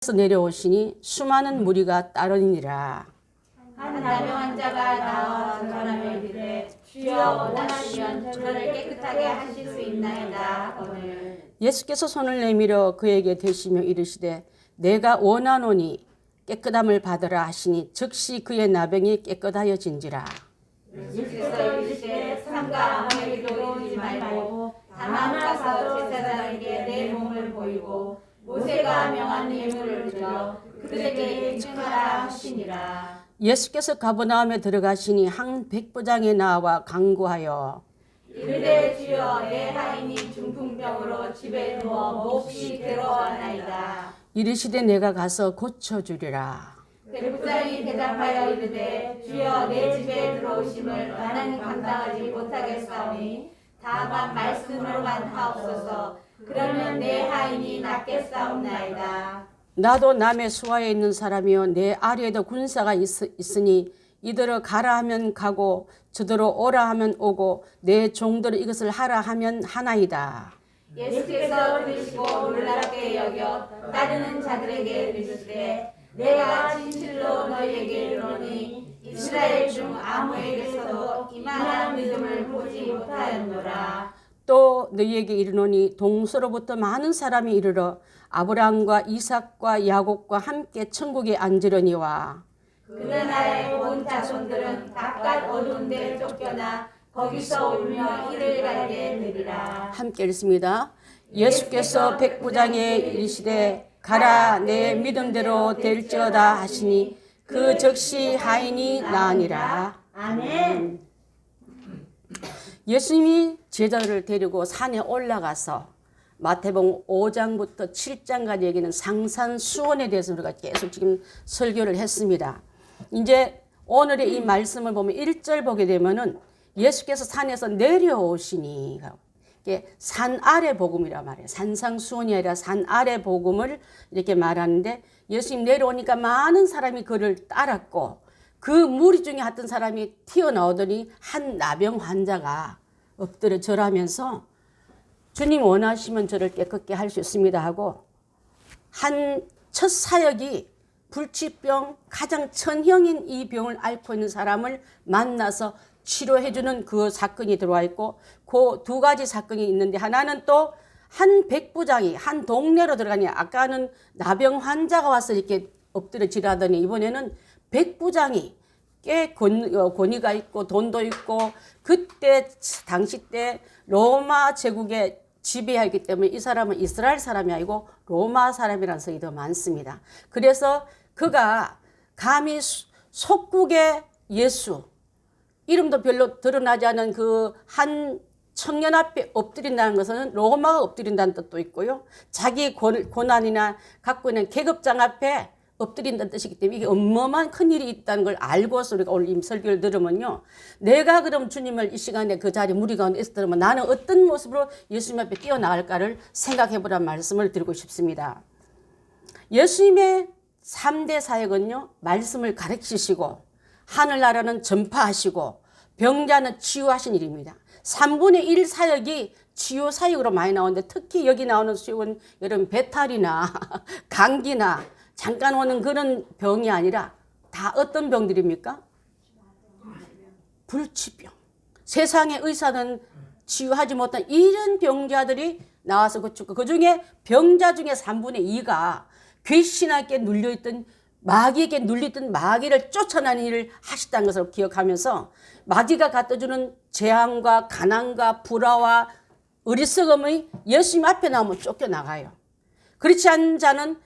에서 내려오시니 수많은 무리가 따르니라. 한 나병 환자가 나와 전하며 이르되 주여 원하시면 저를 깨끗하게 하실 수 있나이다 하거늘 예수께서 손을 내밀어 그에게 대시며 이르시되 내가 원하노니 깨끗함을 받으라 하시니 즉시 그의 나병이 깨끗하여진지라. 예수께서 이르시되 삼가 아무에게도 이르지 말고 다만 가서 제사장에게 내 몸을 보이고 모세가 명한 예물을 들어 그들에게 인증하라 하시니라. 예수께서 가버나움에 들어가시니 한 백부장이 나와 간구하여 이르되 주여 내 하인이 중풍병으로 집에 누워 몹시 괴로워하나이다. 이르시되 내가 가서 고쳐주리라. 백부장이 대답하여 이르되 주여 내 집에 들어오심을 나는 감당하지 못하겠사오니 다만 말씀으로만 하옵소서. 그러면 내 하인이 낫겠사옵나이다. 나도 남의 수하에 있는 사람이요 내 아래에도 군사가 있으니 이들을 가라 하면 가고 저더러 오라 하면 오고 내 종들을 이것을 하라 하면 하나이다. 예수께서 들으시고 놀랍게 여겨 따르는 자들에게 이르시되 내가 진실로 너희에게 이르노니 이스라엘 중 아무에게서도 이만한 믿음을 보지 못하였노라. 또 너희에게 이르노니 동서로부터 많은 사람이 이르러 아브라함과 이삭과 야곱과 함께 천국에 앉으려니와 그날에 온 자손들은 각각 어두운 데 쫓겨나 거기서 울며 이를 갈게 되리라. 함께 읽습니다. 예수께서 백부장에 이르시되 가라 내 믿음대로 될지어다 하시니 그 즉시 하인이 나으니라. 아멘. 예수님이 제자들을 데리고 산에 올라가서 마태복음 5장부터 7장까지 얘기는 상산수원에 대해서 우리가 계속 지금 설교를 했습니다. 이제 오늘의 이 말씀을 보면 1절 보게 되면은 예수께서 산에서 내려오시니 이게 산 아래 복음이라 말해요. 산상수원이 아니라 산 아래 복음을 이렇게 말하는데 예수님 내려오니까 많은 사람이 그를 따랐고 그 무리 중에 어떤 사람이 튀어나오더니 한 나병 환자가 엎드려 절하면서 주님 원하시면 저를 깨끗게 할 수 있습니다 하고 한 첫 사역이 불치병 가장 천형인 이 병을 앓고 있는 사람을 만나서 치료해주는 그 사건이 들어와 있고 그 두 가지 사건이 있는데 하나는 또 한 백부장이 한 동네로 들어가니 아까는 나병 환자가 와서 이렇게 엎드려 지라더니 이번에는 백부장이 꽤 권위가 있고 돈도 있고 그때 당시 때 로마 제국의 지배하기 때문에 이 사람은 이스라엘 사람이 아니고 로마 사람이라는 성이 더 많습니다. 그래서 그가 감히 속국의 예수 이름도 별로 드러나지 않은 그 한 청년 앞에 엎드린다는 것은 로마가 엎드린다는 뜻도 있고요. 자기 고난이나 갖고 있는 계급장 앞에 엎드린다는 뜻이기 때문에 이게 어마어마한 큰일이 있다는 걸 알고서 우리가 오늘 이 설교를 들으면요. 내가 그럼 주님을 이 시간에 그 자리 무리 가운데 있었다면 나는 어떤 모습으로 예수님 앞에 뛰어나갈까를 생각해보라는 말씀을 드리고 싶습니다. 예수님의 3대 사역은요. 말씀을 가르치시고 하늘나라는 전파하시고 병자는 치유하신 일입니다. 3분의 1 사역이 치유 사역으로 많이 나오는데 특히 여기 나오는 수역은 여러분 배탈이나 감기나 잠깐 오는 그런 병이 아니라 다 어떤 병들입니까? 불치병. 세상의 의사는 치유하지 못한 이런 병자들이 나와서 고치고 그중에 병자 중에 3분의 2가 귀신에게 눌려있던 마귀에게 눌리던 마귀를 쫓아내는 일을 하셨다는 것을 기억하면서 마귀가 갖다주는 재앙과 가난과 불화와 어리석음이 예수님 앞에 나오면 쫓겨나가요. 그렇지 않은 자는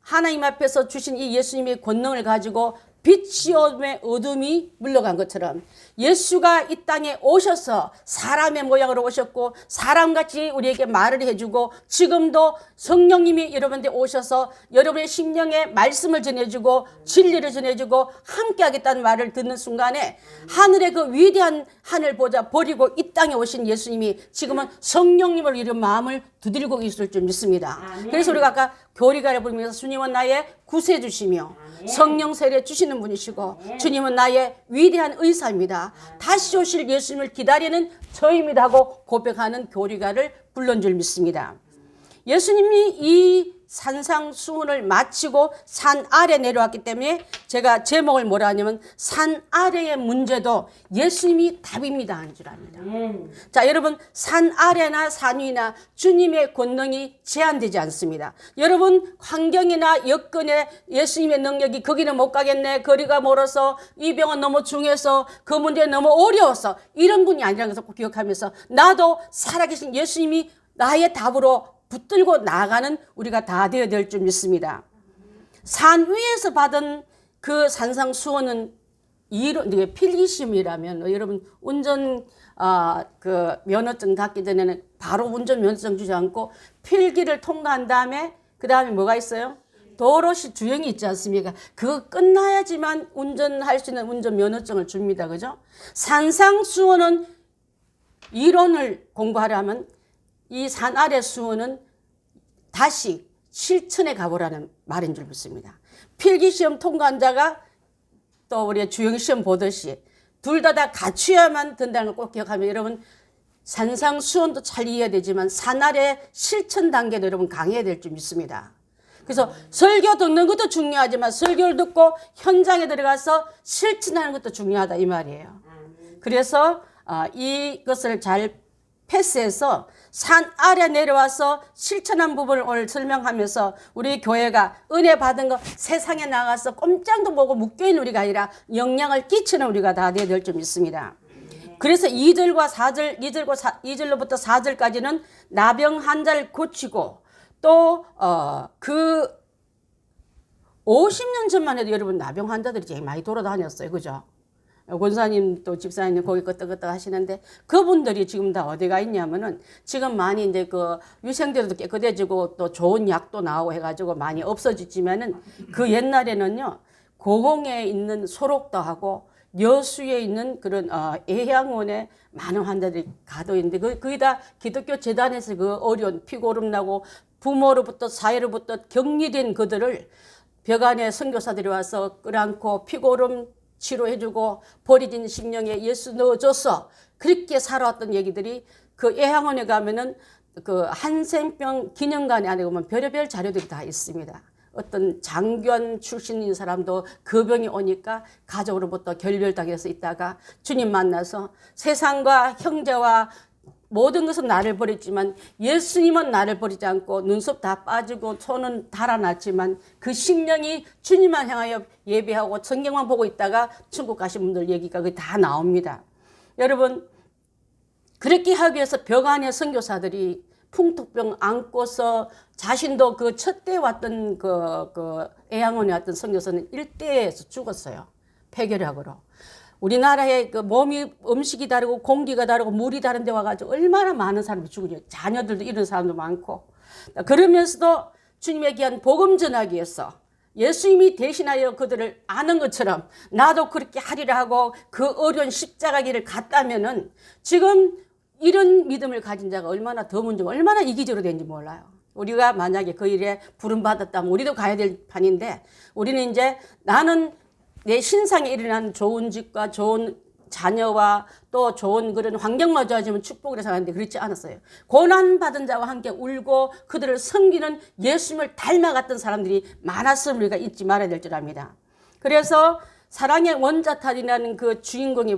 하나님 앞에서 주신 이 예수님의 권능을 가지고 빛이 오매 어둠이 물러간 것처럼 예수가 이 땅에 오셔서 사람의 모양으로 오셨고 사람같이 우리에게 말을 해주고 지금도 성령님이 여러분한테 오셔서 여러분의 심령에 말씀을 전해주고 진리를 전해주고 함께하겠다는 말을 듣는 순간에 하늘의 그 위대한 하늘 보좌 버리고 이 땅에 오신 예수님이 지금은 성령님을 이룬 마음을 두드리고 있을 줄 믿습니다. 아멘. 그래서 우리가 아까 교리가를 부르면서 주님은 나의 구세주시며 성령 세례 주시는 분이시고 주님은 나의 위대한 의사입니다. 다시 오실 예수님을 기다리는 저입니다 하고 고백하는 교리가를 불른 줄 믿습니다. 예수님이 이 산상수훈을 마치고 산 아래 내려왔기 때문에 제가 제목을 뭐라 하냐면 산 아래의 문제도 예수님이 답입니다 한 줄 압니다. 자, 여러분, 산 아래나 산 위나 주님의 권능이 제한되지 않습니다. 여러분, 환경이나 여건에 예수님의 능력이 거기는 못 가겠네, 거리가 멀어서, 이 병은 너무 중요해서, 그 문제 너무 어려워서, 이런 분이 아니라는 것을 꼭 기억하면서 나도 살아계신 예수님이 나의 답으로 붙들고 나가는 우리가 다 되어야 될 줄 믿습니다. 산 위에서 받은 그 산상수훈은 필기시험이라면 여러분 운전 그 면허증 갖기 전에는 바로 운전 면허증 주지 않고 필기를 통과한 다음에 그 다음에 뭐가 있어요? 도로시 주행이 있지 않습니까? 그거 끝나야지만 운전할 수 있는 운전 면허증을 줍니다. 그죠? 산상수훈은 이론을 공부하려면 이 산 아래 수훈은 다시 실천에 가보라는 말인 줄 믿습니다. 필기시험 통과한 자가 또 우리 주행시험 보듯이 둘 다 갖추어야만 된다는 걸 꼭 기억하면 여러분 산상수훈도 잘 이해해야 되지만 산 아래 실천 단계도 여러분 강해야 될 줄 믿습니다. 그래서 설교 듣는 것도 중요하지만 설교를 듣고 현장에 들어가서 실천하는 것도 중요하다 이 말이에요. 그래서 이것을 잘 패스해서 산 아래 내려와서 실천한 부분을 오늘 설명하면서 우리 교회가 은혜 받은 거 세상에 나가서 꼼짝도 보고 묶여있는 우리가 아니라 영향을 끼치는 우리가 다 되어야 될 줄 믿습니다. 그래서 2절과 4절, 2절로부터 4절까지는 나병 환자를 고치고 또 그 50년 전만 해도 여러분 나병 환자들이 제일 많이 돌아다녔어요. 그죠? 권사님 또 집사님 거기 끄떡끄떡 하시는데 그분들이 지금 다 어디가 있냐면은 지금 많이 이제 그 위생제도 깨끗해지고 또 좋은 약도 나오고 해가지고 많이 없어지지만은 그 옛날에는요 고흥에 있는 소록도 하고 여수에 있는 그런 애양원에 많은 환자들이 가도 있는데 거기다 기독교 재단에서 그 어려운 피고름 나고 부모로부터 사회로부터 격리된 그들을 벽안에 선교사들이 와서 끌어안고 피고름 치료해주고 버려진 심령에 예수 넣어줘서 그렇게 살아왔던 얘기들이 그 애양원에 가면은 그 한센병 기념관에 안에 보면 별의별 자료들이 다 있습니다. 어떤 장교원 출신인 사람도 그 병이 오니까 가족으로부터 결별당해서 있다가 주님 만나서 세상과 형제와 모든 것은 나를 버렸지만 예수님은 나를 버리지 않고 눈썹 다 빠지고 손은 달아났지만 그 심령이 주님만 향하여 예배하고 성경만 보고 있다가 천국 가신 분들 얘기가 다 나옵니다. 여러분 그렇게 하기 위해서 벽 안에 선교사들이 풍토병 안고서 자신도 그 첫 때 왔던 그 애양원에 왔던 선교사는 일대에서 죽었어요. 폐결핵으로. 우리나라의 그 몸이 음식이 다르고 공기가 다르고 물이 다른 데 와가지고 얼마나 많은 사람이 죽으냐. 자녀들도 이런 사람도 많고. 그러면서도 주님의 귀한 복음 전하기 위해서 예수님이 대신하여 그들을 아는 것처럼 나도 그렇게 하리라 하고 그 어려운 십자가 길을 갔다면은 지금 이런 믿음을 가진 자가 얼마나 더 문제, 얼마나 이기적으로 되는지 몰라요. 우리가 만약에 그 일에 부름받았다면 우리도 가야 될 판인데 우리는 이제 나는 내 신상에 일어난 좋은 집과 좋은 자녀와 또 좋은 그런 환경만 좋아지면 축복을 해서 하는데 그렇지 않았어요. 고난받은 자와 함께 울고 그들을 섬기는 예수님을 닮아갔던 사람들이 많았음을 우리가 잊지 말아야 될 줄 압니다. 그래서 사랑의 원자탄이라는 그 주인공이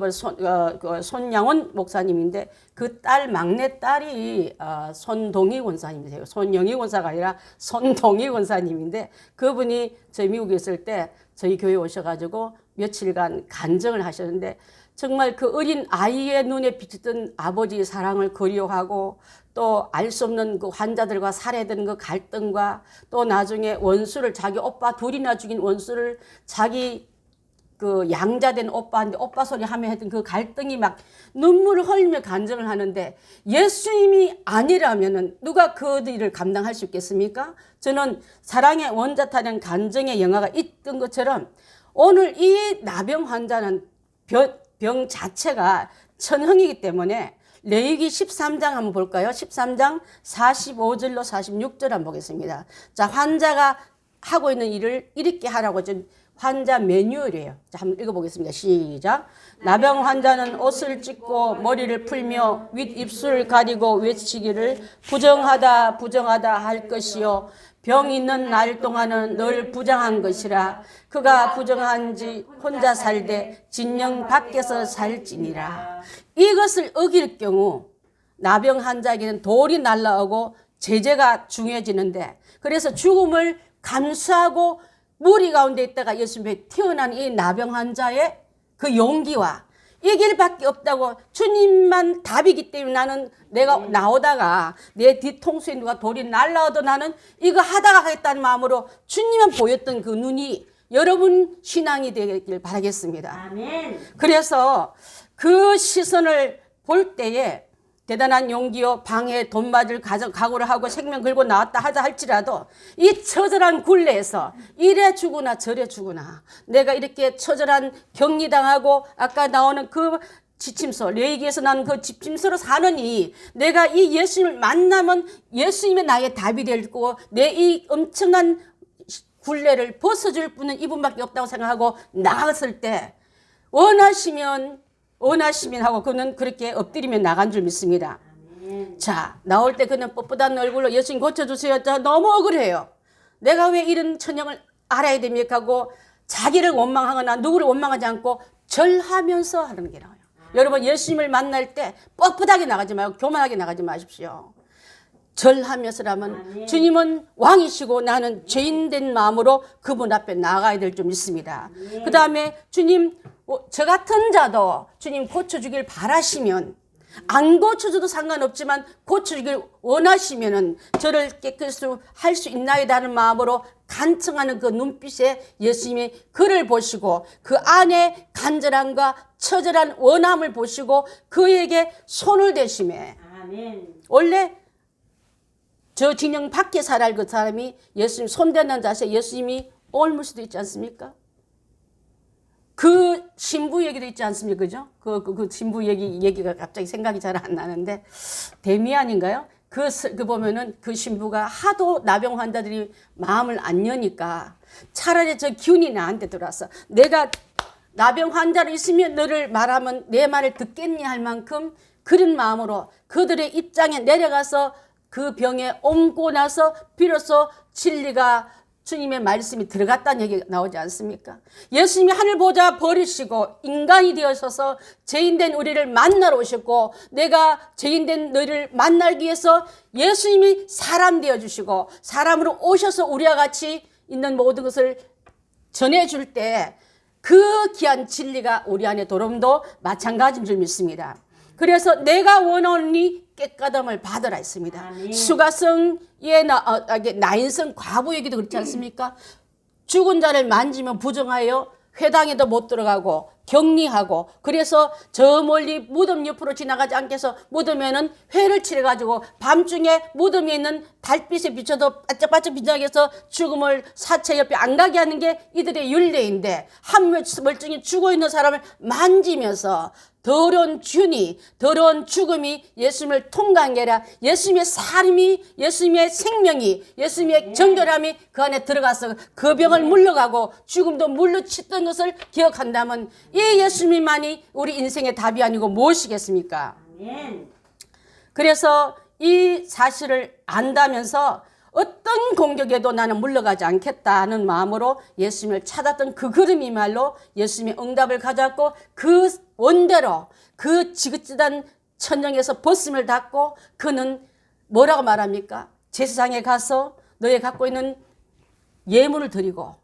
손양원 목사님인데 그 딸 막내 딸이 손동희 권사님이세요. 손영희 권사가 아니라 손동희 권사님인데 그분이 저희 미국에 있을 때 저희 교회에 오셔가지고 며칠간 간증을 하셨는데 정말 그 어린 아이의 눈에 비치던 아버지의 사랑을 그리워하고 또 알 수 없는 그 환자들과 살해된 그 갈등과 또 나중에 원수를 자기 오빠 둘이나 죽인 원수를 자기 그 양자된 오빠한테 오빠 소리 하며 했던 그 갈등이 막 눈물을 흘리며 간증을 하는데 예수님이 아니라면은 누가 그 일을 감당할 수 있겠습니까? 저는 사랑의 원자탄이라는 간증의 영화가 있던 것처럼 오늘 이 나병 환자는 병 자체가 천형이기 때문에 레위기 13장 한번 볼까요? 13장 45절로 46절 한번 보겠습니다. 자, 환자가 하고 있는 일을 이렇게 하라고 좀 환자 매뉴얼이에요. 자, 한번 읽어보겠습니다. 시작. 나병 환자는 옷을 찢고 머리를 풀며 윗입술을 가리고 외치기를 부정하다 부정하다 할 것이요 병 있는 날 동안은 늘 부정한 것이라 그가 부정한지 혼자 살되 진영 밖에서 살지니라. 이것을 어길 경우 나병 환자에게는 돌이 날라오고 제재가 중요해지는데 그래서 죽음을 감수하고 무리 가운데 있다가 예수님의 태어난 이 나병 환자의 그 용기와 이 길밖에 없다고 주님만 답이기 때문에 나는 내가 나오다가 내 뒤통수에 누가 돌이 날라와도 나는 이거 하다가 하겠다는 마음으로 주님만 보였던 그 눈이 여러분 신앙이 되길 바라겠습니다. 아멘. 그래서 그 시선을 볼 때에 대단한 용기요 방해 돈 맞을 각오를 하고 생명 걸고 나왔다 하자 할지라도 이 처절한 굴레에서 이래 죽으나 저래 죽으나 내가 이렇게 처절한 격리당하고 아까 나오는 그 지침서 레위기에서 나는 그 지침서로 사느니 내가 이 예수님을 만나면 예수님의 나의 답이 될 거고 내 이 엄청난 굴레를 벗어줄 분은 이분밖에 없다고 생각하고 나갔을 때 원하시면 하고 그는 그렇게 엎드리며 나간 줄 믿습니다. 아멘. 자, 나올 때 그는 뻣뻣한 얼굴로 예수님 고쳐주세요. 자, 너무 억울해요. 내가 왜 이런 천형을 알아야 됩니까 하고 자기를 원망하거나 누구를 원망하지 않고 절하면서 하는 게 나와요. 여러분 예수님을 만날 때 뻣뻣하게 나가지 말고 교만하게 나가지 마십시오. 절하면서라면 주님은 왕이시고 나는 죄인된 마음으로 그분 앞에 나가야 될 줄 믿습니다. 그 다음에 주님 저 같은 자도 주님 고쳐주길 바라시면 안 고쳐줘도 상관없지만 고쳐주길 원하시면은 저를 깨끗이 할 수 있나이다 하는 마음으로 간청하는 그 눈빛에 예수님이 그를 보시고 그 안에 간절함과 처절한 원함을 보시고 그에게 손을 대심에 아멘. 원래 저 진영 밖에 살아갈 그 사람이 예수님 손대는 자세 예수님이 옮을 수도 있지 않습니까? 그 신부 얘기도 있지 않습니까? 그죠? 그 신부 얘기가 갑자기 생각이 잘 안 나는데 데미안인가요? 그 보면은 그 신부가 하도 나병 환자들이 마음을 안 여니까 차라리 저 기운이 나한테 들어왔어. 내가 나병 환자로 있으면 너를 말하면 내 말을 듣겠니 할 만큼 그런 마음으로 그들의 입장에 내려가서 그 병에 옮고 나서 비로소 진리가 주님의 말씀이 들어갔다는 얘기가 나오지 않습니까? 예수님이 하늘 보좌 버리시고 인간이 되어서서 죄인된 우리를 만나러 오셨고 내가 죄인된 너희를 만나기 위해서 예수님이 사람 되어주시고 사람으로 오셔서 우리와 같이 있는 모든 것을 전해줄 때 그 귀한 진리가 우리 안에 들어옴도 마찬가지인 줄 믿습니다. 그래서 내가 원하니 깨끗함을 받으라 했습니다. 아멘. 수가성의 나인성 과부 얘기도 그렇지 않습니까? 죽은 자를 만지면 부정하여 회당에도 못 들어가고 격리하고 그래서 저 멀리 무덤 옆으로 지나가지 않게 해서 무덤에는 회를 칠해가지고 밤중에 무덤에 있는 달빛에 비춰도 반짝반짝 빛나게 해서 죽음을 사체 옆에 안 가게 하는 게 이들의 율례인데 한 멀쩡히 죽어있는 사람을 만지면서 더러운 균이 더러운 죽음이 예수님을 통과한 게 아니라 예수님의 삶이 예수님의 생명이 예수님의 정결함이 그 안에 들어가서 그 병을 물러가고 죽음도 물러치던 것을 기억한다면 이 예수님만이 우리 인생의 답이 아니고 무엇이겠습니까? 아멘. 그래서 이 사실을 안다면서 어떤 공격에도 나는 물러가지 않겠다는 마음으로 예수님을 찾았던 그 걸음이말로 예수님의 응답을 가졌고 그 원대로 그 지긋지긋한 천정에서 벗음을 닫고 그는 뭐라고 말합니까? 제사장에 가서 너의 갖고 있는 예물을 드리고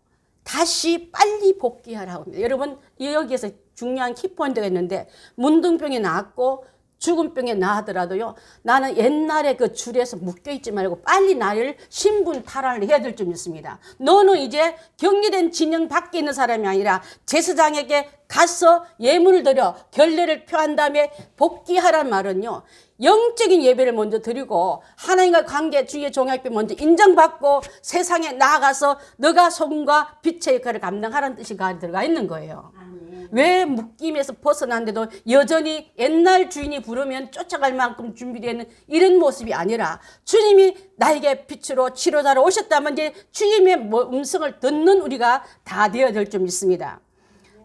다시 빨리 복귀하라고 합니다. 여러분 여기에서 중요한 키포인트가 있는데 문둥병이 나았고 죽은 병에 나하더라도요 나는 옛날에 그 줄에서 묶여있지 말고 빨리 나를 신분 탈환을 해야 될 줄 믿습니다. 너는 이제 격리된 진영 밖에 있는 사람이 아니라 제사장에게 가서 예물을 드려 결례를 표한 다음에 복귀하란 말은요 영적인 예배를 먼저 드리고 하나님과 관계 주의 종약배 먼저 인정받고 세상에 나아가서 너가 소금과 빛의 역할을 감당하라는 뜻이 들어가 있는 거예요. 아멘. 왜 묶임에서 벗어난데도 여전히 옛날 주인이 부르면 쫓아갈 만큼 준비되어 있는 이런 모습이 아니라 주님이 나에게 빛으로 치료자로 오셨다면 이제 주님의 음성을 듣는 우리가 다 되어야 될 줄 믿습니다.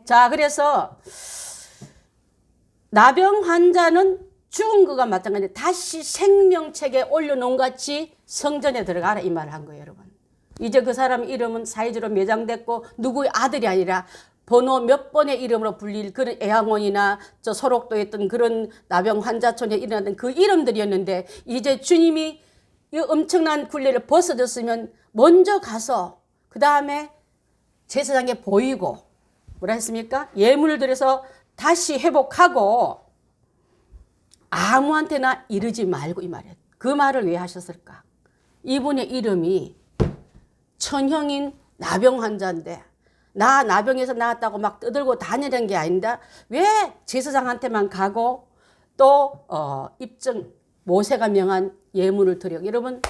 자, 그래서 나병 환자는 죽은 것과 마찬가지인데 다시 생명책에 올려놓은 같이 성전에 들어가라 이 말을 한 거예요, 여러분. 이제 그 사람 이름은 사이즈로 매장됐고 누구의 아들이 아니라 번호 몇 번의 이름으로 불릴 그런 애양원이나 저 소록도에 있던 그런 나병 환자촌에 일어났던 그 이름들이었는데 이제 주님이 이 엄청난 굴레를 벗어졌으면 먼저 가서 그 다음에 제사장에 보이고 뭐라 했습니까? 예물을 드려서 다시 회복하고 아무한테나 이르지 말고 이 말이에요. 그 말을 왜 하셨을까? 이분의 이름이 천형인 나병 환자인데 나 나병에서 나왔다고 막 떠들고 다니는 게 아닌데 왜 제사장한테만 가고 또 입증 모세가 명한 예물을 드려. 여러분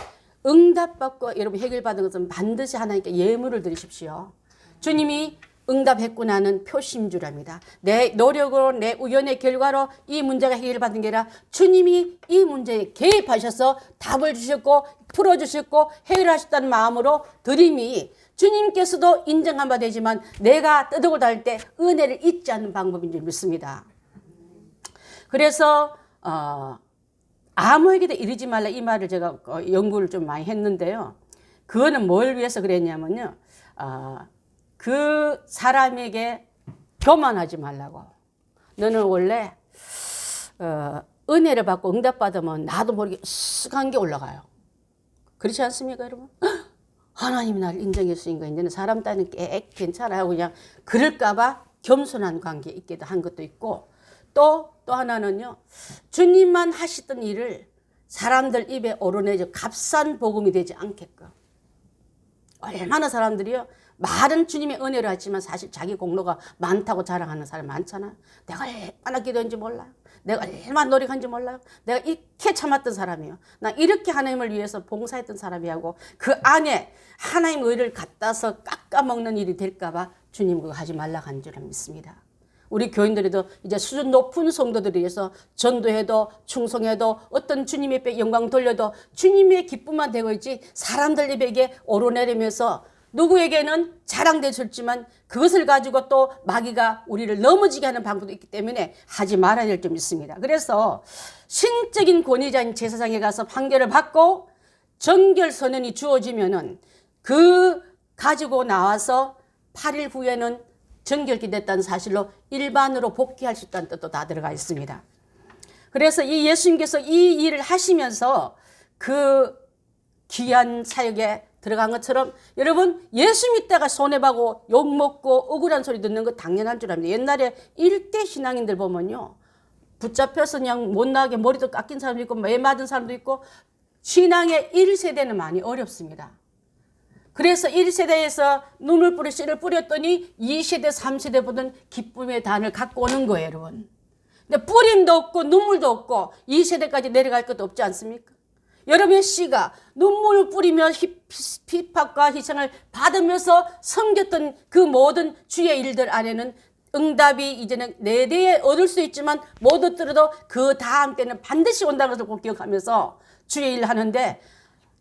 응답받고 여러분 해결받은 것은 반드시 하나님께 예물을 드리십시오. 주님이 응답했고 나는 표시인 줄 압니다. 내 노력으로 내 우연의 결과로 이 문제가 해결받은 게 아니라 주님이 이 문제에 개입하셔서 답을 주셨고 풀어주셨고 해결하셨다는 마음으로 드림이 주님께서도 인정한 바 되지만 내가 떠들고 다닐 때 은혜를 잊지 않는 방법인 줄 믿습니다. 그래서 아무에게도 이르지 말라 이 말을 제가 연구를 좀 많이 했는데요. 그거는 뭘 위해서 그랬냐면요. 그 사람에게 교만하지 말라고. 너는 원래 은혜를 받고 응답받으면 나도 모르게 쓱한 게 올라가요. 그렇지 않습니까, 여러분? 하나님이 나를 인정했으니까 이제는 사람 따는 꽤 괜찮아요. 그냥 그럴까봐 겸손한 관계에 있게 한 것도 있고 또 하나는요. 주님만 하시던 일을 사람들 입에 오르내서 값싼 복음이 되지 않게끔. 얼마나 사람들이요. 말은 주님의 은혜를 하지만 사실 자기 공로가 많다고 자랑하는 사람 많잖아. 내가 얼마나 기도했는지 몰라요. 내가 얼마나 노력한지 몰라요. 내가 이렇게 참았던 사람이에요. 나 이렇게 하나님을 위해서 봉사했던 사람이하고 그 안에 하나님 의를 갖다서 깎아먹는 일이 될까 봐 주님 그거 하지 말라고 한 줄은 믿습니다. 우리 교인들에도 이제 수준 높은 성도들을 위해서 전도해도 충성해도 어떤 주님의 배 영광 돌려도 주님의 기쁨만 되고 있지 사람들 입에게 오르내리면서 누구에게는 자랑되었지만 그것을 가지고 또 마귀가 우리를 넘어지게 하는 방법도 있기 때문에 하지 말아야 될 점 있습니다. 그래서 신적인 권위자인 제사장에 가서 판결을 받고 정결 선언이 주어지면은 그 가지고 나와서 8일 후에는 정결케 됐다는 사실로 일반으로 복귀할 수 있다는 뜻도 다 들어가 있습니다. 그래서 이 예수님께서 이 일을 하시면서 그 귀한 사역에 들어간 것처럼 여러분 예수 믿다가 손해보고 욕먹고 억울한 소리 듣는 거 당연한 줄 압니다. 옛날에 일대 신앙인들 보면요. 붙잡혀서 그냥 못나게 머리도 깎인 사람도 있고 매 맞은 사람도 있고 신앙의 1세대는 많이 어렵습니다. 그래서 1세대에서 눈물 뿌려 씨를 뿌렸더니 2세대 3세대 보던 기쁨의 단을 갖고 오는 거예요, 여러분. 근데 뿌림도 없고 눈물도 없고 2세대까지 내려갈 것도 없지 않습니까? 여러분의 씨가 눈물을 뿌리며 핍박과 희생을 받으면서 섬겼던 그 모든 주의 일들 안에는 응답이 이제는 4대에 얻을 수 있지만 못 얻더라도 그 다음 때는 반드시 온다는 것을 꼭 기억하면서 주의 일을 하는데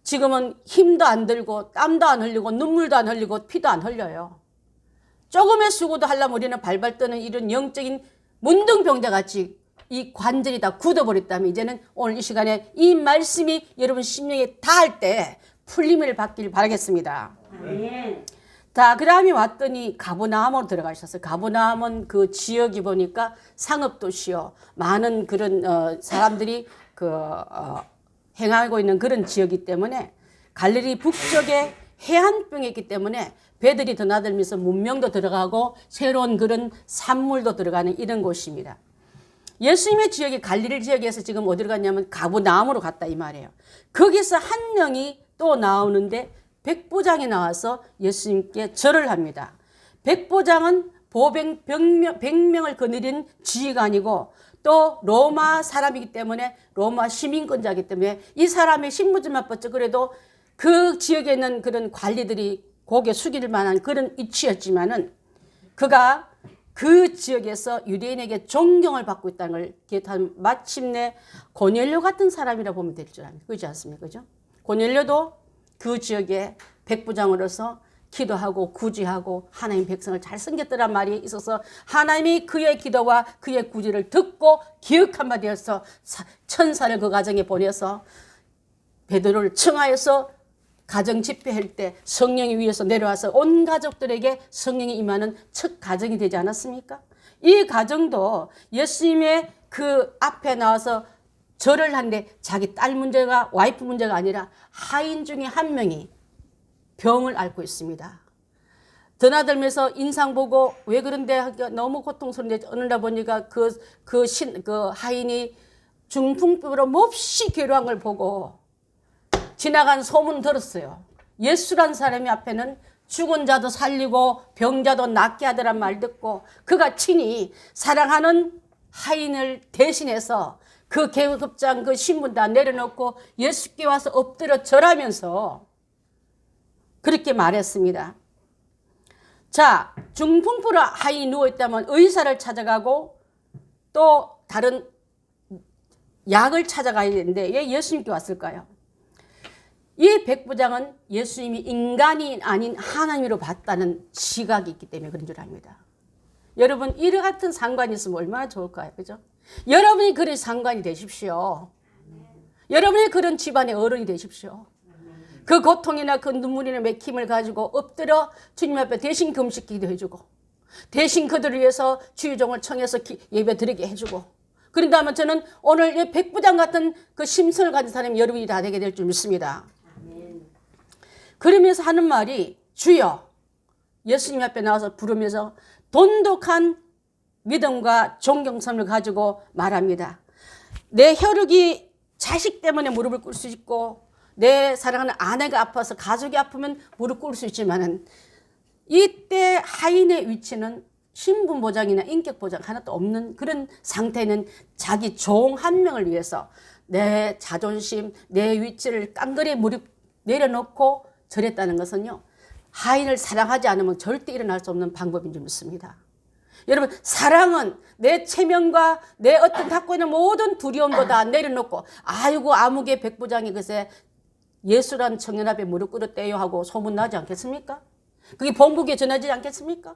지금은 힘도 안 들고 땀도 안 흘리고 눈물도 안 흘리고 피도 안 흘려요. 조금의 수고도 하려면 우리는 발발 떠는 이런 영적인 문둥병자같이 이 관절이 다 굳어버렸다면 이제는 오늘 이 시간에 이 말씀이 여러분 심령에 닿을 때 풀림을 받길 바라겠습니다. 아멘. 자, 그 다음에 왔더니 가버나움으로 들어가셨어요. 가버나움은 그 지역이 보니까 상업도시요. 많은 그런 사람들이 행하고 있는 그런 지역이기 때문에 갈릴리 북쪽에 해안병이 있기 때문에 배들이 드나들면서 문명도 들어가고 새로운 그런 산물도 들어가는 이런 곳입니다. 예수님의 지역이 갈릴리 지역에서 지금 어디로 갔냐면 가버나움으로 갔다 이 말이에요. 거기서 한 명이 또 나오는데 백부장이 나와서 예수님께 절을 합니다. 백부장은 보병 100명을 거느린 지휘관이고 또 로마 사람이기 때문에 로마 시민권자이기 때문에 이 사람의 신분증만 뻗쳐 그래도 그 지역에 있는 그런 관리들이 고개 숙일 만한 그런 위치였지만은 그가 그 지역에서 유대인에게 존경을 받고 있다는 걸 기억하면 마침내 고넬료 같은 사람이라 보면 될 줄 압니다. 그렇지 않습니까? 그죠? 고넬료도 그 지역의 백부장으로서 기도하고 구제하고 하나님 백성을 잘 섬겼더란 말이 있어서 하나님이 그의 기도와 그의 구제를 듣고 기억 한마디 해서 천사를 그 가정에 보내서 베드로를 청하여서 가정 집회할 때 성령이 위에서 내려와서 온 가족들에게 성령이 임하는 첫 가정이 되지 않았습니까? 이 가정도 예수님의 그 앞에 나와서 절을 하는데 자기 딸 문제가 와이프 문제가 아니라 하인 중에 한 명이 병을 앓고 있습니다. 드나들면서 인상 보고 왜 그런데 너무 고통스러운데 어느 날 보니까 그 하인이 중풍병으로 몹시 괴로운 걸 보고 지나간 소문 들었어요. 예수란 사람이 앞에는 죽은 자도 살리고 병자도 낫게 하더란 말 듣고 그가 친히 사랑하는 하인을 대신해서 그 계급장 그 신분 다 내려놓고 예수께 와서 엎드려 절하면서 그렇게 말했습니다. 자, 중풍포로 하인이 누워있다면 의사를 찾아가고 또 다른 약을 찾아가야 되는데 왜 예수님께 왔을까요? 이 백부장은 예수님이 인간이 아닌 하나님으로 봤다는 시각이 있기 때문에 그런 줄 압니다. 여러분 이와 같은 상관이 있으면 얼마나 좋을까요? 그죠? 여러분이 그런 상관이 되십시오. 여러분이 그런 집안의 어른이 되십시오. 그 고통이나 그 눈물이나 맥힘을 가지고 엎드려 주님 앞에 대신 금식 기도해주고 대신 그들을 위해서 주의종을 청해서 예배 드리게 해주고 그런다면 저는 오늘 이 백부장 같은 그 심성을 가진 사람이 여러분이 다 되게 될 줄 믿습니다. 그러면서 하는 말이 주여 예수님 앞에 나와서 부르면서 돈독한 믿음과 존경심을 가지고 말합니다. 내 혈육이 자식 때문에 무릎을 꿇을 수 있고 내 사랑하는 아내가 아파서 가족이 아프면 무릎 꿇을 수 있지만은 이때 하인의 위치는 신분 보장이나 인격 보장 하나도 없는 그런 상태는 자기 종 한 명을 위해서 내 자존심, 내 위치를 깡그리 무릎 내려놓고 절했다는 것은요. 하인을 사랑하지 않으면 절대 일어날 수 없는 방법인 줄 믿습니다. 여러분 사랑은 내 체면과 내 어떤 갖고 있는 모든 두려움도 다 내려놓고 아이고 아무개 백부장이 글쎄 예수란 청년 앞에 무릎 꿇었대요 하고 소문나지 않겠습니까? 그게 본국에 전하지 않겠습니까?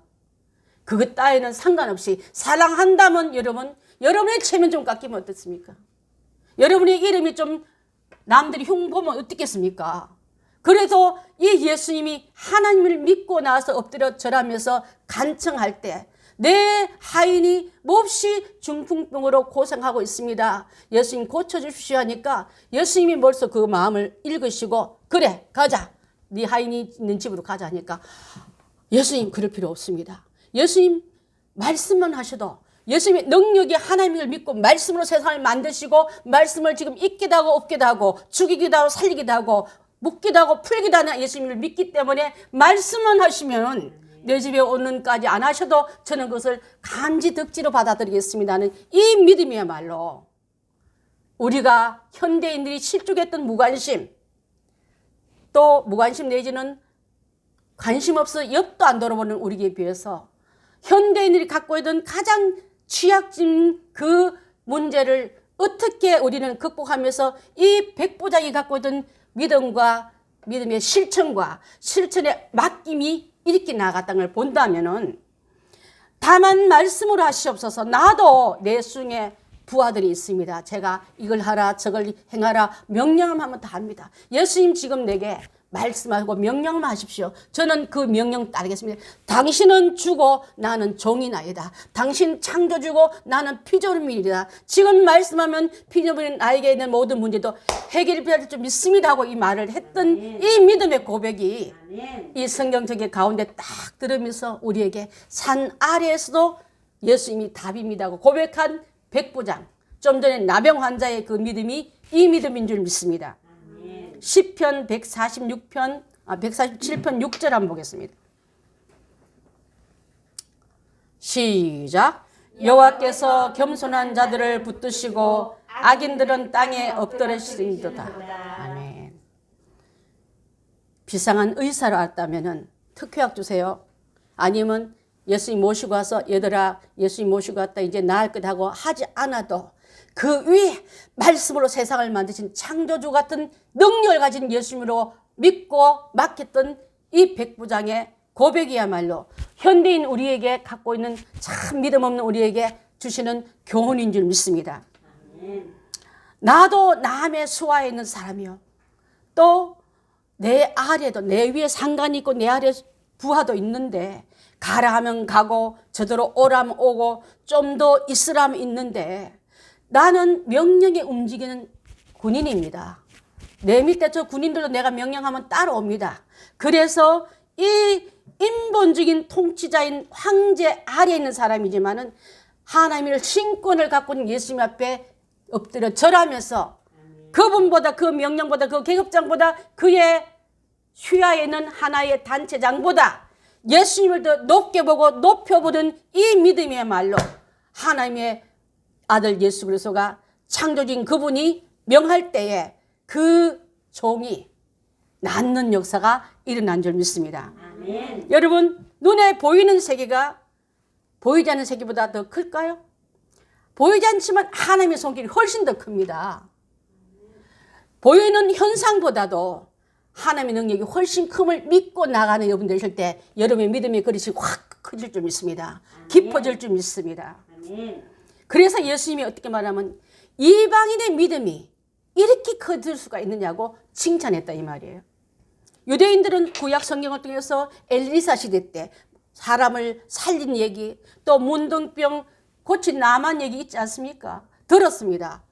그것 따위는 상관없이 사랑한다면 여러분 여러분의 체면 좀 깎이면 어떻습니까? 여러분의 이름이 좀 남들이 흉보면 어떻겠습니까? 그래서 이 예수님이 하나님을 믿고 나서 엎드려 절하면서 간청할 때 내 하인이 몹시 중풍병으로 고생하고 있습니다. 예수님 고쳐주십시오 하니까 예수님이 벌써 그 마음을 읽으시고 그래 가자. 네 하인이 있는 집으로 가자 하니까 예수님 그럴 필요 없습니다. 예수님 말씀만 하셔도 예수님의 능력이 하나님을 믿고 말씀으로 세상을 만드시고 말씀을 지금 잊기도 하고 없기도 하고 죽이기도 하고 살리기도 하고 묻기도 하고 풀기도 하는 예수님을 믿기 때문에 말씀만 하시면 내 집에 오는까지 안 하셔도 저는 그것을 간지 덕지로 받아들이겠습니다는 이 믿음이야말로 우리가 현대인들이 실족했던 무관심 또 무관심 내지는 관심 없어 옆도 안 돌아보는 우리에 비해서 현대인들이 갖고 있던 가장 취약진 그 문제를 어떻게 우리는 극복하면서 이 백부장이 갖고 있던 믿음과 믿음의 실천과 실천의 맡김이 이렇게 나아갔다는 걸 본다면은 다만 말씀으로 하시옵소서 나도 내 중에 부하들이 있습니다. 제가 이걸 하라 저걸 행하라 명령을 하면 다 합니다. 예수님 지금 내게 말씀하고 명령만 하십시오. 저는 그 명령 따르겠습니다. 당신은 주고 나는 종이나이다. 당신 창조주고 나는 피조물이다. 지금 말씀하면 피조물인 나에게 있는 모든 문제도 해결이 될 줄 믿습니다 하고 이 말을 했던 이 믿음의 고백이 이 성경책의 가운데 딱 들으면서 우리에게 산 아래에서도 예수님이 답입니다 하고 고백한 백부장 좀 전에 나병 환자의 그 믿음이 이 믿음인 줄 믿습니다. 시편 147편 6절 한번 보겠습니다. 시작. 여호와께서 겸손한 자들을 붙드시고 악인들은 땅에 엎드러지리로다. 아멘. 비상한 의사로 왔다면은 특효약 주세요. 아니면 예수님 모시고 와서 얘들아 예수님 모시고 왔다 이제 나을 것 하고 하지 않아도 그 위에 말씀으로 세상을 만드신 창조주 같은 능력을 가진 예수님으로 믿고 맡겼던 이 백부장의 고백이야말로 현대인 우리에게 갖고 있는 참 믿음 없는 우리에게 주시는 교훈인 줄 믿습니다. 나도 남의 수하에 있는 사람이요. 또 내 아래도 내 위에 상관이 있고 내 아래 부하도 있는데 가라 하면 가고 저대로 오라면 오고 좀 더 있으라면 있는데 나는 명령에 움직이는 군인입니다. 내 밑에 저 군인들도 내가 명령하면 따라옵니다. 그래서 이 인본적인 통치자인 황제 아래에 있는 사람이지만은 하나님의 신권을 갖고 있는 예수님 앞에 엎드려 절하면서 그분보다 그 명령보다 그 계급장보다 그의 휘하에 있는 하나의 단체장보다 예수님을 더 높게 보고 높여보는 이 믿음이야말로 하나님의 아들 예수 그리스도가 창조주인 그분이 명할 때에 그 종이 낫는 역사가 일어난 줄 믿습니다. 아멘. 여러분 눈에 보이는 세계가 보이지 않는 세계보다 더 클까요? 보이지 않지만 하나님의 손길이 훨씬 더 큽니다. 보이는 현상보다도 하나님의 능력이 훨씬 큼을 믿고 나가는 여러분 되실 때 여러분의 믿음의 그릇이 확 커질 줄 믿습니다. 깊어질 줄 믿습니다. 아멘. 그래서 예수님이 어떻게 말하면 이방인의 믿음이 이렇게 커질 수가 있느냐고 칭찬했다 이 말이에요. 유대인들은 구약 성경을 통해서 엘리사 시대 때 사람을 살린 얘기 또 문둥병 고친 나만 얘기 있지 않습니까? 들었습니다.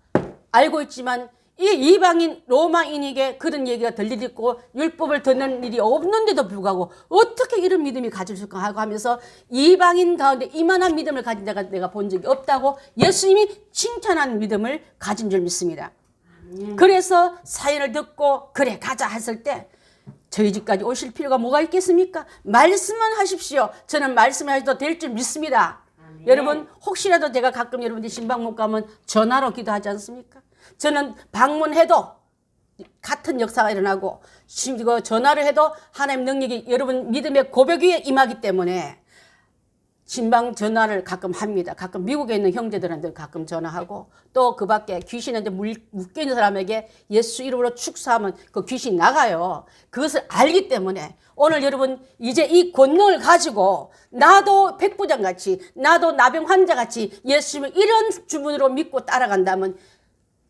알고 있지만 이 이방인 로마인에게 그런 얘기가 들릴 있고 율법을 듣는 일이 없는데도 불구하고 어떻게 이런 믿음이 가질 수가 하고 하면서 이방인 가운데 이만한 믿음을 가진 자가 내가 본 적이 없다고 예수님이 칭찬한 믿음을 가진 줄 믿습니다. 그래서 사연을 듣고 그래 가자 했을 때 저희 집까지 오실 필요가 뭐가 있겠습니까? 말씀만 하십시오. 저는 말씀을 하셔도 될 줄 믿습니다. 여러분 혹시라도 제가 가끔 여러분들이 신방 못 가면 전화로 기도하지 않습니까? 저는 방문해도 같은 역사가 일어나고 심지어 전화를 해도 하나님 능력이 여러분 믿음의 고백 위에 임하기 때문에 신방 전화를 가끔 합니다. 가끔 미국에 있는 형제들한테 가끔 전화하고 또 그 밖에 귀신한테 묶여있는 사람에게 예수 이름으로 축사하면 그 귀신 나가요. 그것을 알기 때문에 오늘 여러분 이제 이 권능을 가지고 나도 백부장같이 나도 나병 환자같이 예수님을 이런 주문으로 믿고 따라간다면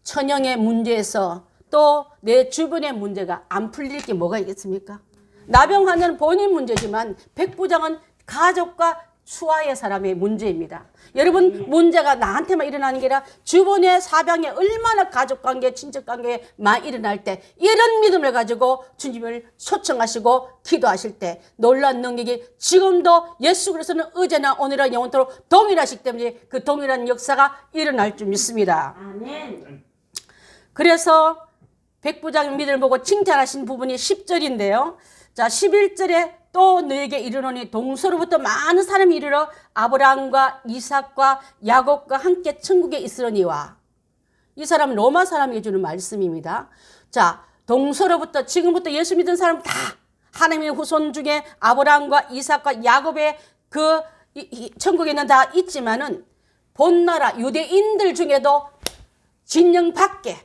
천영의 문제에서 또 내 주변의 문제가 안 풀릴 게 뭐가 있겠습니까? 나병 환자는 본인 문제지만 백부장은 가족과 수하의 사람의 문제입니다. 여러분 문제가 나한테만 일어나는 게 아니라 주변의 사방에 얼마나 가족관계 친척관계에 많이 일어날 때 이런 믿음을 가지고 주님을 초청하시고 기도하실 때 놀라운 능력이 지금도 예수 그리스도는 어제나 오늘나 영원토록 동일하시기 때문에 그 동일한 역사가 일어날 줄 믿습니다. 아멘. 그래서 백부장의 믿음을 보고 칭찬하신 부분이 10절인데요. 자 11절에 또 너에게 이르노니 동서로부터 많은 사람이 이르러 아브라함과 이삭과 야곱과 함께 천국에 있으려니와. 이 사람은 로마 사람이 주는 말씀입니다. 자 동서로부터 지금부터 예수 믿은 사람 다 하나님의 후손 중에 아브라함과 이삭과 야곱의 그 천국에 있는 다 있지만은 본나라 유대인들 중에도 진영 밖에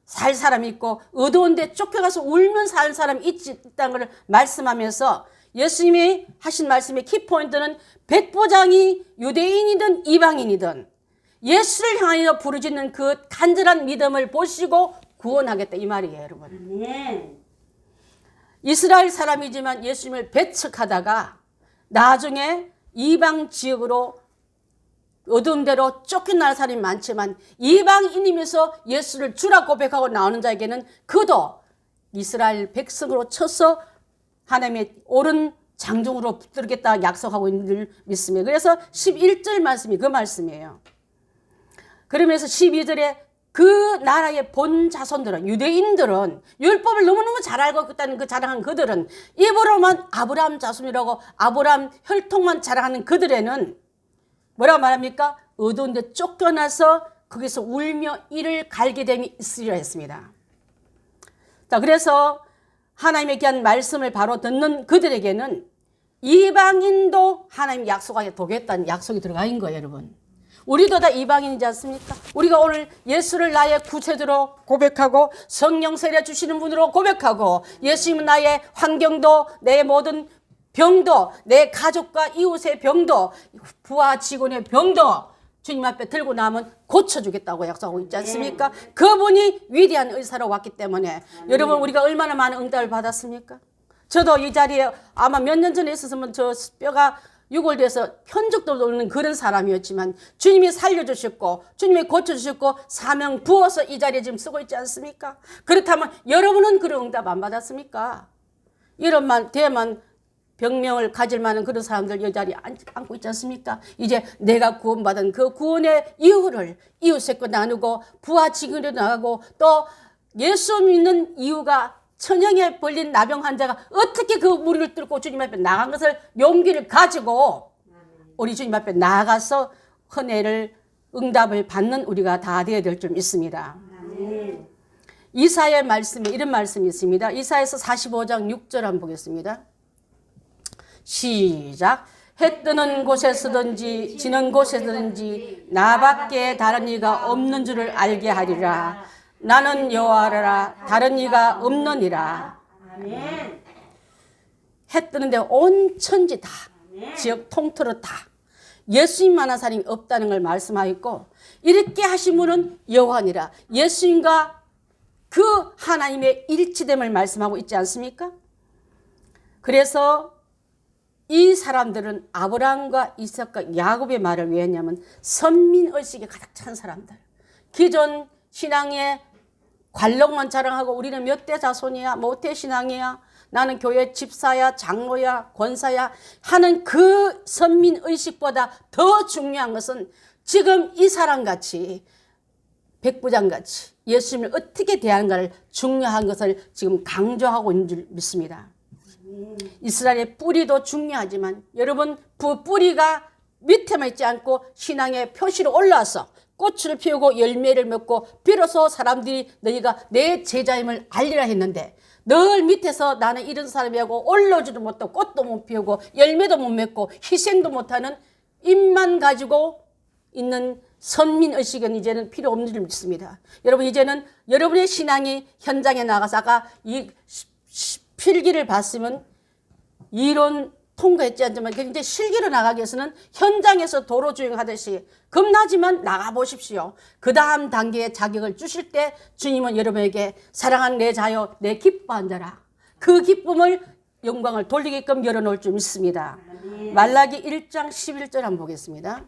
살 사람이 있고 어두운 데 쫓겨가서 울면 살 사람이 있다는 것을 말씀하면서 예수님이 하신 말씀의 키포인트는 백부장이 유대인이든 이방인이든 예수를 향하여 부르짖는 그 간절한 믿음을 보시고 구원하겠다 이 말이에요 여러분. 아멘. 이스라엘 사람이지만 예수님을 배척하다가 나중에 이방 지역으로 어두운 데로 쫓겨날 사람이 많지만 이방인이면서 예수를 주라 고백하고 나오는 자에게는 그도 이스라엘 백성으로 쳐서 하나님의 옳은 장종으로 붙들겠다 약속하고 있는 줄 믿습니다. 그래서 11절 말씀이 그 말씀이에요. 그러면서 12절에 그 나라의 본 자손들은 유대인들은 율법을 너무너무 잘 알고 있다는 그 자랑한 그들은 입으로만 아브라함 자손이라고 아브라함 혈통만 자랑하는 그들에는 뭐라고 말합니까? 어두운 데 쫓겨나서 거기서 울며 이를 갈게 됨이 있으리라 했습니다. 자, 그래서 하나님의 귀한 말씀을 바로 듣는 그들에게는 이방인도 하나님 약속하게 도겠다는 약속이 들어가 있는 거예요, 여러분. 우리도 다 이방인이지 않습니까? 우리가 오늘 예수를 나의 구세주로 고백하고 성령 세례 주시는 분으로 고백하고 예수님은 나의 환경도 내 모든 병도 내 가족과 이웃의 병도 부하 직원의 병도 주님 앞에 들고 나면 고쳐주겠다고 약속하고 있지 않습니까? 그분이 위대한 의사로 왔기 때문에 여러분 우리가 얼마나 많은 응답을 받았습니까? 저도 이 자리에 아마 몇 년 전에 있었으면 저 뼈가 유골돼서 편적도 없는 그런 사람이었지만 주님이 살려주셨고 주님이 고쳐주셨고 사명 부어서 이 자리에 지금 쓰고 있지 않습니까? 그렇다면 여러분은 그런 응답 안 받았습니까? 이런 대만 병명을 가질 만한 그런 사람들 이 자리에 앉고 있지 않습니까? 이제 내가 구원받은 그 구원의 이유를 이웃과 나누고 부하 직원으로 나가고 또 예수 믿는 이유가 천형에 걸린 나병 환자가 어떻게 그 무리를 뚫고 주님 앞에 나간 것을 용기를 가지고 우리 주님 앞에 나가서 은혜를 응답을 받는 우리가 다 되어야 될 줄 믿습니다. 이사야의 말씀에 이런 말씀이 있습니다. 이사야에서 45장 6절 한번 보겠습니다. 시작. 해 뜨는 곳에서든지 지는 곳에서든지 나밖에 다른 이가 없는 줄을 알게 하리라. 나는 여호와라 다른 이가 없느니라. 아멘. 해 뜨는데 온 천지 다 지역 통틀어 다 예수님만한 사람이 없다는 걸 말씀하였고 이렇게 하신 분은 여호와니라. 예수님과 그 하나님의 일치됨을 말씀하고 있지 않습니까? 그래서 이 사람들은 아브라함과 이삭과 야곱의 말을 왜 했냐면 선민의식에 가득 찬 사람들. 기존 신앙의 관록만 자랑하고 우리는 몇 대 자손이야, 몇 대 신앙이야, 나는 교회 집사야, 장로야, 권사야 하는 그 선민의식보다 더 중요한 것은 지금 이 사람같이 백부장같이 예수님을 어떻게 대하는가를 중요한 것을 지금 강조하고 있는 줄 믿습니다. 이스라엘의 뿌리도 중요하지만 여러분 그 뿌리가 밑에만 있지 않고 신앙의 표시로 올라와서 꽃을 피우고 열매를 맺고 비로소 사람들이 너희가 내 제자임을 알리라 했는데 늘 밑에서 나는 이런 사람이라고 올라오지도 못하고 꽃도 못 피우고 열매도 못 맺고 희생도 못하는 입만 가지고 있는 선민의식은 이제는 필요 없는 줄 믿습니다. 여러분 이제는 여러분의 신앙이 현장에 나가서 아까 이 필기를 봤으면 이론 통과했지 않지만 이제 실기로 나가기 위해서는 현장에서 도로 주행하듯이 겁나지만 나가보십시오. 그 다음 단계의 자격을 주실 때 주님은 여러분에게 사랑하는 내 자여 내 기뻐한 자라 그 기쁨을 영광을 돌리게끔 열어놓을 줄 믿습니다. 말라기 1장 11절 한번 보겠습니다.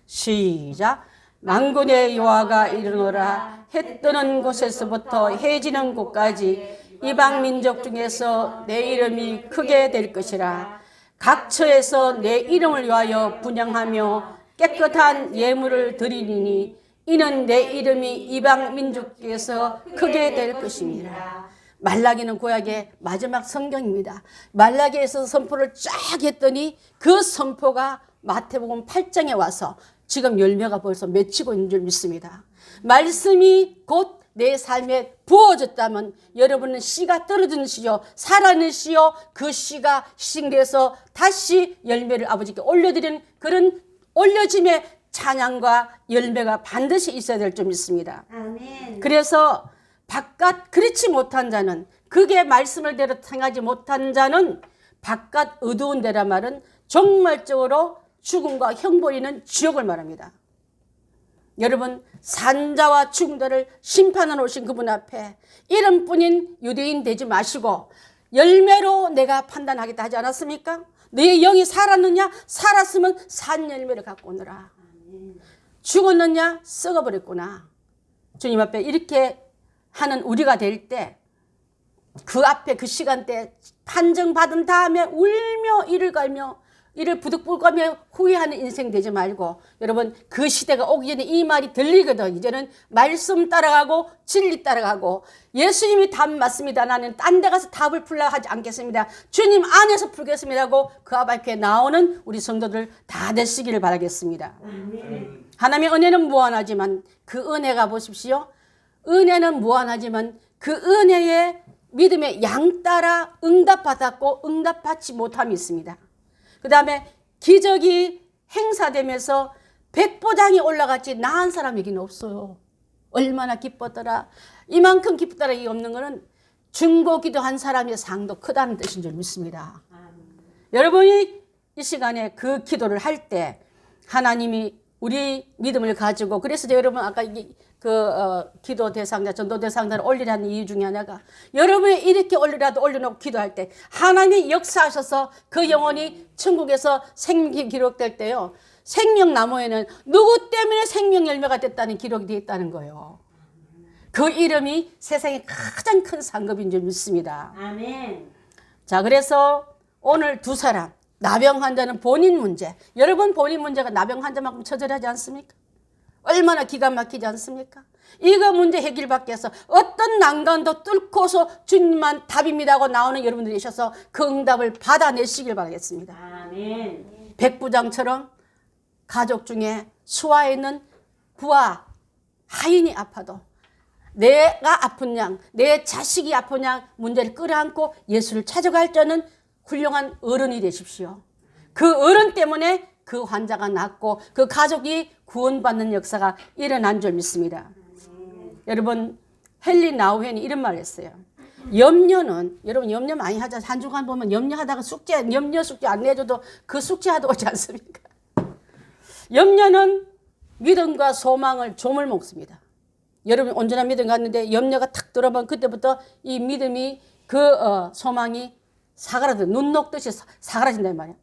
시작. 만군의 여호와가 이르노라 해 뜨는 곳에서부터 해 지는 곳까지 이방 민족 중에서 내 이름이 크게 될 것이라. 각 처에서 내 이름을 위하여 분향하며 깨끗한 예물을 드리니 이는 내 이름이 이방 민족에서 크게 될 것입니다. 말라기는 구약의 마지막 성경입니다. 말라기에서 선포를 쫙 했더니 그 선포가 마태복음 8장에 와서 지금 열매가 벌써 맺히고 있는 줄 믿습니다. 말씀이 곧 내 삶에 부어졌다면 여러분은 씨가 떨어지는 씨요 살아있는 씨요 그 씨가 희생돼서 다시 열매를 아버지께 올려드리는 그런 올려짐의 찬양과 열매가 반드시 있어야 될 줄 믿습니다. 아멘. 그래서 바깥 그렇지 못한 자는 그게 말씀을 대로 행하지 못한 자는 바깥 어두운 데라 말은 종말적으로 죽음과 형벌이는 지옥을 말합니다. 여러분 산자와 죽은 자를 심판하러 오신 그분 앞에 이름뿐인 유대인 되지 마시고 열매로 내가 판단하겠다 하지 않았습니까? 너의 영이 살았느냐? 살았으면 산 열매를 갖고 오너라. 죽었느냐? 썩어버렸구나. 주님 앞에 이렇게 하는 우리가 될 때 그 앞에 그 시간대에 판정받은 다음에 울며 이를 갈며 이를 부득불가며 후회하는 인생 되지 말고 여러분 그 시대가 오기 전에 이 말이 들리거든. 이제는 말씀 따라가고 진리 따라가고 예수님이 답 맞습니다. 나는 딴 데 가서 답을 풀라 하지 않겠습니다. 주님 안에서 풀겠습니다 하고 그 앞에 나오는 우리 성도들 다 되시기를 바라겠습니다. 하나님의 은혜는 무한하지만 그 은혜가 보십시오. 은혜는 무한하지만 그 은혜의 믿음의 양 따라 응답받았고 응답받지 못함이 있습니다. 그 다음에 기적이 행사되면서 백보장이 올라갔지 나은 사람 여기는 없어요. 얼마나 기뻤더라. 이만큼 기쁘더라 이 없는 거는 중보기도 한 사람의 상도 크다는 뜻인 줄 믿습니다. 여러분이 이 시간에 그 기도를 할 때 하나님이 우리 믿음을 가지고 그래서 여러분 아까 기도 대상자 전도 대상자를 올리라는 이유 중에 하나가 여러분이 이렇게 올려놓고 기도할 때 하나님이 역사하셔서 그 영혼이 천국에서 생명이 기록될 때요. 생명나무에는 누구 때문에 생명 열매가 됐다는 기록이 되어 있다는 거예요. 그 이름이 세상에 가장 큰 상급인 줄 믿습니다. 아멘. 자, 그래서 오늘 두 사람 나병 환자는 본인 문제. 여러분 본인 문제가 나병 환자만큼 처절하지 않습니까? 얼마나 기가 막히지 않습니까? 이거 문제 해결받기 위해서 어떤 난간도 뚫고서 주님만 답입니다 하고 나오는 여러분들이 계셔서 그 응답을 받아내시길 바라겠습니다. 아멘. 백부장처럼 가족 중에 수하에 있는 부하 하인이 아파도 내가 아픈 양, 내 자식이 아픈 양 문제를 끌어안고 예수를 찾아갈 자는 훌륭한 어른이 되십시오. 그 어른 때문에 그 환자가 낫고 그 가족이 구원받는 역사가 일어난 줄 믿습니다. 여러분 헨리 나우헨이 이런 말을 했어요. 염려는 여러분 염려 많이 하자. 한 주간 보면 염려하다가 염려 숙제 안 내줘도 그 숙제하다 오지 않습니까? 염려는 믿음과 소망을 조물 먹습니다. 여러분 온전한 믿음 갔는데 염려가 탁 들어보면 그때부터 이 믿음이 소망이 사그라져 눈 녹듯이 사그라진단 말이에요.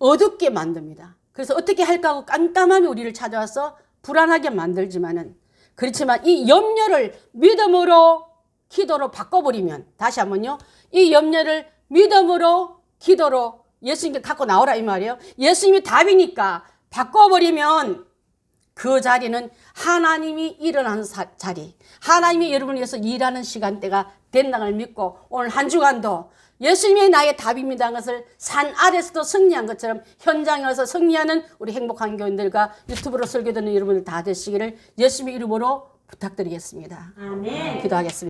어둡게 만듭니다. 그래서 어떻게 할까 하고 깜깜함이 우리를 찾아와서 불안하게 만들지만은 그렇지만 이 염려를 믿음으로 기도로 바꿔버리면 다시 한번요. 이 염려를 믿음으로 기도로 예수님께 갖고 나오라 이 말이에요. 예수님이 답이니까 바꿔버리면 그 자리는 하나님이 일어나는 자리, 하나님이 여러분을 위해서 일하는 시간대가 된다는 걸 믿고 오늘 한 주간도 예수님이 나의 답입니다 한 것을 산 아래서도 승리한 것처럼 현장에 와서 승리하는 우리 행복한 교인들과 유튜브로 설교 듣는 여러분들 다 되시기를 예수님의 이름으로 부탁드리겠습니다. 아멘. 기도하겠습니다.